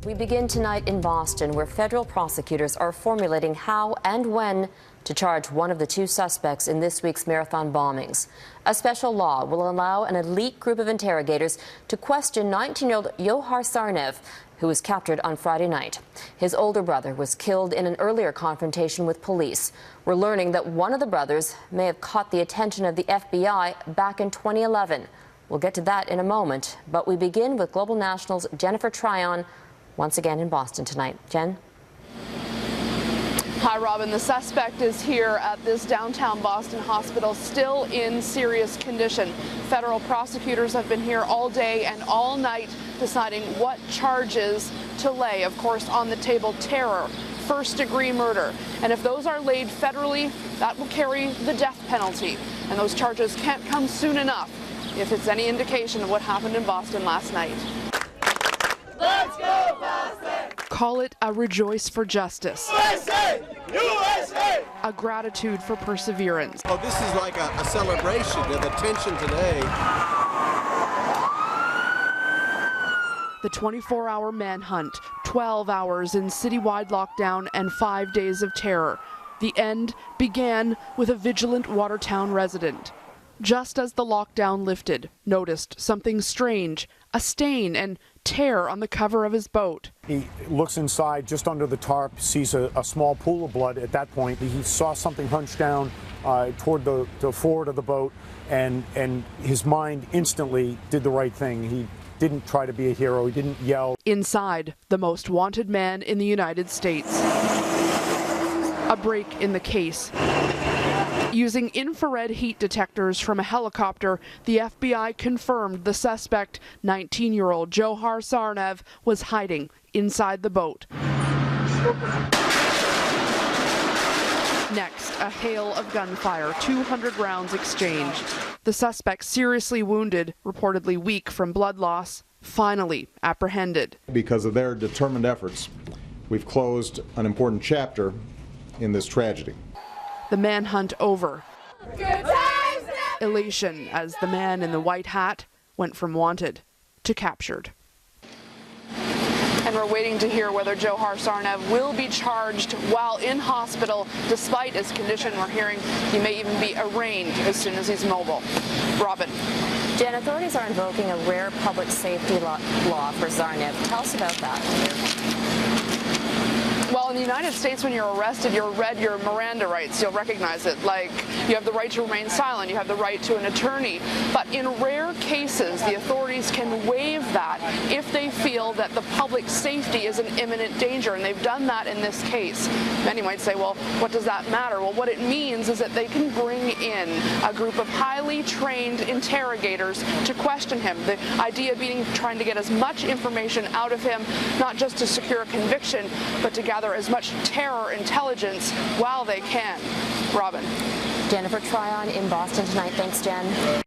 We begin tonight in Boston, where federal prosecutors are formulating how and when to charge one of the two suspects in this week's marathon bombings. A special law will allow an elite group of interrogators to question 19-year-old Johar Tsarnaev, who was captured on Friday night. His older brother was killed in an earlier confrontation with police. We're learning that one of the brothers may have caught the attention of the FBI back in 2011. We'll get to that in a moment, but we begin with Global National's Jennifer Tryon, once again in Boston tonight. Jen? Hi, Robin. The suspect is here at this downtown Boston hospital, still in serious condition. Federal prosecutors have been here all day and all night deciding what charges to lay. Of course, on the table, terror, first-degree murder. And if those are laid federally, that will carry the death penalty. And those charges can't come soon enough if it's any indication of what happened in Boston last night. Let's go, Boston! Call it a rejoice for justice. USA! USA! A gratitude for perseverance. Oh, this is like a celebration of the tension today. The 24-hour manhunt, 12 hours in citywide lockdown, and 5 days of terror. The end began with a vigilant Watertown resident. Just as the lockdown lifted, noticed something strange, a stain and tear on the cover of his boat. He looks inside just under the tarp, sees a small pool of blood. At that point, he saw something hunched down toward the forward of the boat, and his mind instantly did the right thing. He didn't try to be a hero. He didn't yell. Inside, the most wanted man in the United States. A break in the case. Using infrared heat detectors from a helicopter, the FBI confirmed the suspect, 19-year-old Johar Tsarnaev, was hiding inside the boat. Next, a hail of gunfire, 200 rounds exchanged. The suspect, seriously wounded, reportedly weak from blood loss, finally apprehended. Because of their determined efforts, we've closed an important chapter in this tragedy. The manhunt over. Good times! Elation as the man in the white hat went from wanted to captured. And we're waiting to hear whether Johar Tsarnaev will be charged while in hospital. Despite his condition, we're hearing he may even be arraigned as soon as he's mobile. Robin. Jen, authorities are invoking a rare public safety law for Tsarnaev. Tell us about that. Well, in the United States, when you're arrested, you're read your Miranda rights. You'll recognize it. Like, you have the right to remain silent. You have the right to an attorney. But in rare cases, the authorities can waive that if they feel that the public safety is an imminent danger. And they've done that in this case. Many might say, well, what does that matter? Well, what it means is that they can bring in a group of highly trained interrogators to question him. The idea being trying to get as much information out of him, not just to secure a conviction, but to gather as much terror intelligence while they can. Robin. Jennifer Tryon in Boston tonight. Thanks, Jen.